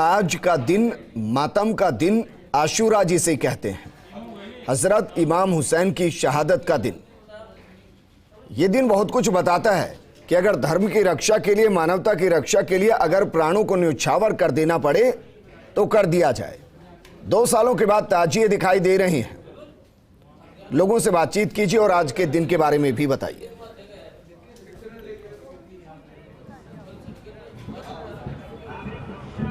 आज का दिन मातम का दिन आशूरा जिसे कहते हैं, हजरत इमाम हुसैन की शहादत का दिन। ये दिन बहुत कुछ बताता है कि अगर धर्म की रक्षा के लिए, मानवता की रक्षा के लिए अगर प्राणों को न्यौछावर कर देना पड़े तो कर दिया जाए। 2 सालों के बाद ताजिए दिखाई दे रही हैं। लोगों से बातचीत कीजिए और आज के दिन के बारे में भी बताइए।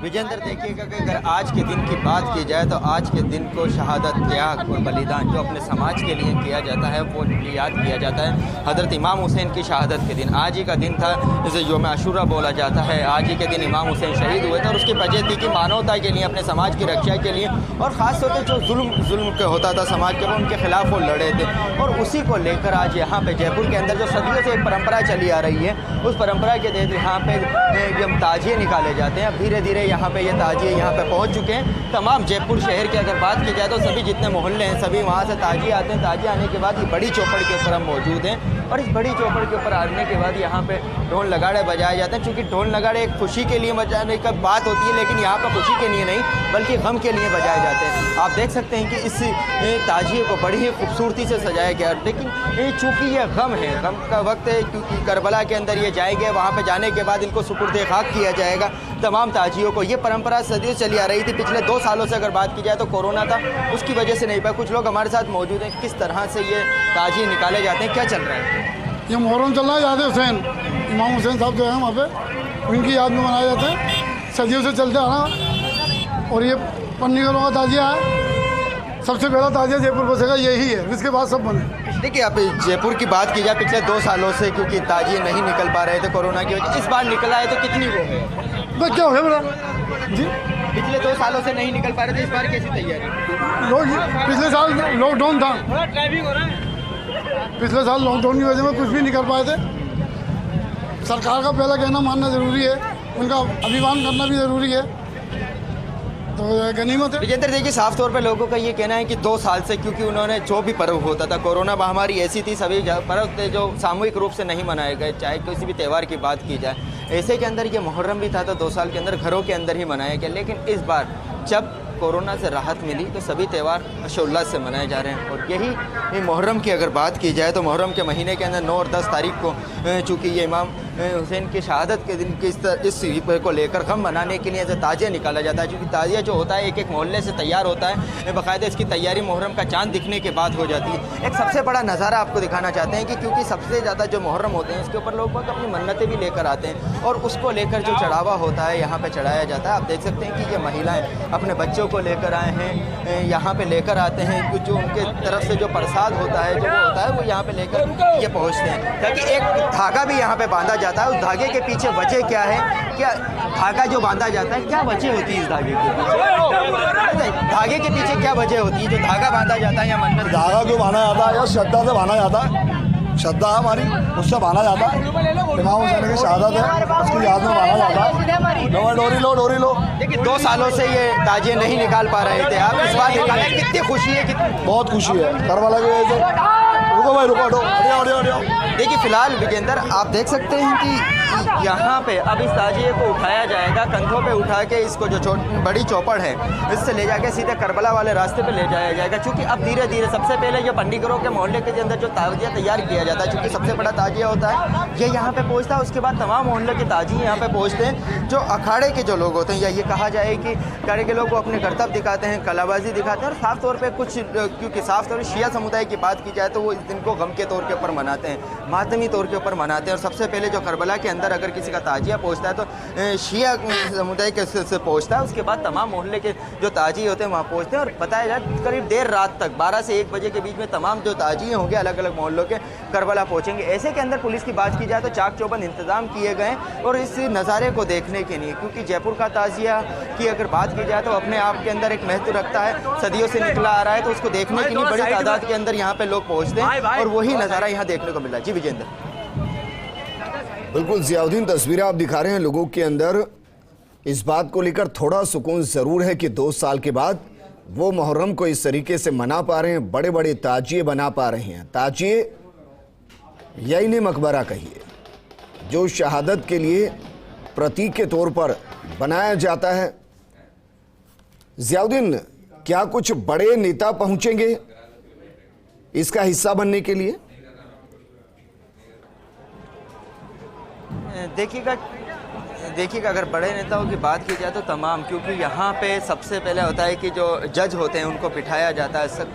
विजेंद्र, देखिएगा कि अगर आज के दिन की बात की जाए तो आज के दिन को शहादत, त्याग और बलिदान जो अपने समाज के लिए किया जाता है वो याद किया जाता है। हज़रत इमाम हुसैन की शहादत के दिन आज ही का दिन था, जिसे योम आशूरा बोला जाता है। आज ही के दिन इमाम हुसैन शहीद हुए थे और उसकी वजह थी कि मानवता के लिए, अपने समाज की रक्षा के लिए और ख़ास तौर पर जो जुल्म के होता था समाज के, वो उनके खिलाफ वो लड़े थे। और उसी को लेकर आज यहाँ पे जयपुर के अंदर जो सदियों से एक परंपरा चली आ रही है, उस परंपरा के तहत यहाँ पे ताजिए निकाले जाते हैं। अब धीरे धीरे यहाँ पे ये ताजिए यहाँ पे पहुँच चुके हैं। तमाम जयपुर शहर की अगर बात की जाए तो सभी जितने मोहल्ले हैं सभी वहाँ से ताजिए आते हैं। ताजिए आने के बाद ये बड़ी चौपड़ के ऊपर हम मौजूद हैं और इस बड़ी चौपड़ के ऊपर आने के बाद यहाँ पे ढोल नगाड़े बजाए जाते हैं। चूँकि ढोल नगाड़े एक खुशी के लिए बजाने का बात होती है, लेकिन यहाँ पर खुशी के लिए नहीं बल्कि गम के लिए बजाए जाते हैं। आप देख सकते हैं कि इस ताजिए को बड़ी ही खूबसूरती से सजाया गया, लेकिन चूँकि ये गम है, गम का वक्त है, क्योंकि करबला के अंदर ये जाएंगे। वहाँ पर जाने के बाद इनको सुपुर्द खाक किया जाएगा तमाम ताजियों को। ये परंपरा सदियों चली आ रही थी। पिछले 2 सालों से अगर बात की जाए तो कोरोना था, उसकी वजह से नहीं पाया। कुछ लोग हमारे साथ मौजूद हैं। किस तरह से ये ताजिए निकाले जाते हैं, क्या चल रहा है? ये मुहर्रम चल रहा है। याद हुसैन, इमाम हुसैन साहब जो हैं वहाँ पे, उनकी याद में मनाया जाता है। सदियों से चलते आ रहा और ये पन्नीगरों का ताजिया है। सबसे पहला ताजिया जयपुर बसेगा यही है, इसके बाद सब बने। देखिए, आप जयपुर की बात की जाए पिछले 2 सालों से, क्योंकि ताजिए नहीं निकल पा रहे थे कोरोना की वजह, इस बार निकला है तो कितनी वो है? बस क्या हो गया बेटा जी? पिछले 2 सालों से नहीं निकल पा रहे थे, इस बार कैसी तैयारी? पिछले साल लॉकडाउन था, पिछले साल लॉकडाउन की वजह में कुछ भी निकल पाए थे। सरकार का पहला कहना मानना ज़रूरी है, उनका अभिमान करना भी ज़रूरी है, तो गनीमत है। विजेंद्र, देखिए, साफ तौर पे लोगों का ये कहना है कि 2 साल से, क्योंकि उन्होंने जो भी पर्व होता था, कोरोना महामारी ऐसी थी, सभी पर्व थे जो सामूहिक रूप से नहीं मनाए गए, चाहे किसी भी त्यौहार की बात की जाए। ऐसे के अंदर ये मुहर्रम भी था तो 2 साल के अंदर घरों के अंदर ही मनाया गया। लेकिन इस बार जब कोरोना से राहत मिली तो सभी त्यौहार हर्षोल्लास से मनाए जा रहे हैं। और यही मुहर्रम की अगर बात की जाए तो मुहर्रम के महीने के अंदर 9 और 10 तारीख को, चूँकि ये इमाम हुसैन की शहादत के दिन की इस को लेकर गम मनाने के लिए ताजिया निकाला जाता है। क्योंकि ताजिया जो होता है एक एक मोहल्ले से तैयार होता है, बाकायदा इसकी तैयारी मुहर्रम का चांद दिखने के बाद हो जाती है। एक सबसे बड़ा नज़ारा आपको दिखाना चाहते हैं कि क्योंकि सबसे ज़्यादा जो मुहर्रम होते हैं इसके ऊपर लोग बहुत अपनी मन्नतें भी लेकर आते हैं और उसको लेकर जो चढ़ावा होता है यहाँ पर चढ़ाया जाता है। आप देख सकते हैं कि ये महिलाएँ अपने बच्चों को लेकर आए हैं, यहाँ पे लेकर आते हैं। कुछ जो उनके तरफ से जो प्रसाद होता है, जो वो होता है, वो यहाँ पे लेकर ये पहुँचते हैं। ताकि एक धागा भी यहाँ पे बांधा जाता है। उस धागे के पीछे वजह क्या है? क्या धागा जो बांधा जाता है, क्या वजह होती है इस धागे के पीछे? धागे के पीछे क्या वजह होती है जो धागा बांधा जाता है या मन्नत? धागा क्यों बांधा जाता है? या श्रद्धा से बांधा जाता है। श्रद्धा हमारी, उससे बांधा जाता है। इमाम हुसैन की शहादत है, उसकी याद में बांधा जाता है। डोरी लो। देखिए, 2 सालों से ये ताजिए नहीं निकाल पा रहे थे, आप इस बार निकाले, कितनी खुशी है? बहुत खुशी है करबला की वजह से। रुको भाई, रुको, हटो। देखिए, फिलहाल विजेंद्र, आप देख सकते हैं कि यहाँ पे अब इस ताजिए को उठाया जाएगा, कंधों पे उठा के इसको जो बड़ी चौपड़ है इससे ले जाके सीधे करबला वाले रास्ते पे ले जाया जाएगा। क्योंकि अब धीरे धीरे सबसे पहले जो पंडिगरों के मोहल्ले के अंदर जो ताजिया तैयार किया जाता है, क्योंकि सबसे बड़ा ताजिया होता है, ये यहाँ पे पहुँचता है। उसके बाद तमाम मोहल्ले के ताजिए यहाँ पे पहुँचते हैं। जो अखाड़े के जो लोग होते हैं, या ये कहा जाए कि अखाड़े के लोग अपने करतब दिखाते हैं, कलाबाजी दिखाते हैं। और साफ तौर पर कुछ, क्योंकि साफ तौर पर शिया समुदाय की बात की जाए तो वो इस दिन को गम के तौर के ऊपर मनाते हैं, मातमी तौर के ऊपर मनाते हैं। और सबसे पहले जो करबला के अंदर अगर किसी का ताजिया पहुंचता है तो शिया समुदाय के से पहुंचता है। उसके बाद तमाम मोहल्ले के जो ताजिए होते हैं वहाँ पहुंचते हैं। और बताया जाए करीब देर रात तक 12 से 1 बजे के बीच में तमाम जो ताजिए होंगे अलग अलग मोहल्लों के करबला पहुँचेंगे। ऐसे के अंदर पुलिस की बात की जाए तो चाक चौबंद इंतजाम किए गए और इस नज़ारे को देखने के लिए, क्योंकि जयपुर का ताजिया की अगर बात की जाए तो अपने आप के अंदर एक महत्व रखता है, सदियों से निकला आ रहा है, तो उसको देखने के लिए बड़ी तादाद के अंदर यहाँ पे लोग पहुँचते हैं और वही नज़ारा यहाँ देखने को मिला। जी विजेंद्र। बिल्कुल जियाउद्दीन, तस्वीरें आप दिखा रहे हैं। लोगों के अंदर इस बात को लेकर थोड़ा सुकून ज़रूर है कि 2 साल के बाद वो मुहर्रम को इस तरीके से मना पा रहे हैं, बड़े बड़े ताजिए बना पा रहे हैं। ताजिए यही मकबरा कहिए, जो शहादत के लिए प्रतीक के तौर पर बनाया जाता है, जियाउद्दीन, क्या कुछ बड़े नेता पहुंचेंगे इसका हिस्सा बनने के लिए? देखिएगा अगर बड़े नेताओं की बात की जाए तो तमाम, क्योंकि यहाँ पे सबसे पहले होता है कि जो जज होते हैं उनको बिठाया जाता है,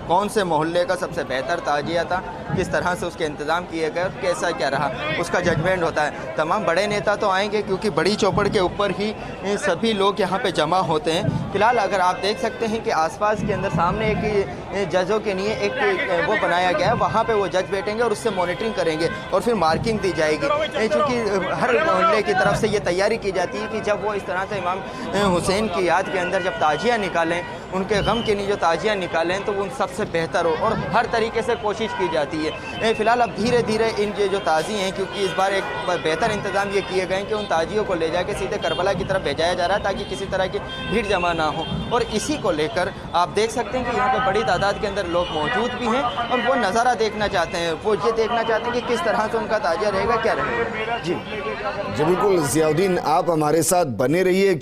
कौन से मोहल्ले का सबसे बेहतर ताजिया था, किस तरह से उसके इंतज़ाम किए गए और कैसा क्या रहा, उसका जजमेंट होता है। तमाम बड़े नेता तो आएंगे क्योंकि बड़ी चौपड़ के ऊपर ही सभी लोग यहाँ पे जमा होते हैं। फिलहाल अगर आप देख सकते हैं कि आसपास के अंदर सामने एक जजों के लिए एक वो बनाया गया है, वहाँ पे वो जज बैठेंगे और उससे मॉनिटरिंग करेंगे और फिर मार्किंग दी जाएगी। चूँकि हर मोहल्ले की तरफ से ये तैयारी की जाती है कि जब वो इस तरह से इमाम हुसैन की याद के अंदर जब ताजिया निकालें, उनके गम के लिए जो ताजिया निकालें तो वो उन सबसे बेहतर हो, और हर तरीके से कोशिश की जाती है। फिलहाल अब धीरे धीरे इन जो ताज़ी हैं, क्योंकि इस बार एक बेहतर इंतज़ाम ये किए गए हैं कि उन ताजियों को ले जाके सीधे करबला की तरफ भेजाया जा रहा है ताकि किसी तरह की भीड़ जमा ना हो। और इसी को लेकर आप देख सकते हैं कि यहाँ पर बड़ी तादाद के अंदर लोग मौजूद भी हैं और वो नज़ारा देखना चाहते हैं, वो ये देखना चाहते हैं कि किस तरह से उनका ताजिया रहेगा, क्या रहेगा। जी बिल्कुल जियाउद्दीन, आप हमारे साथ बने रहिए।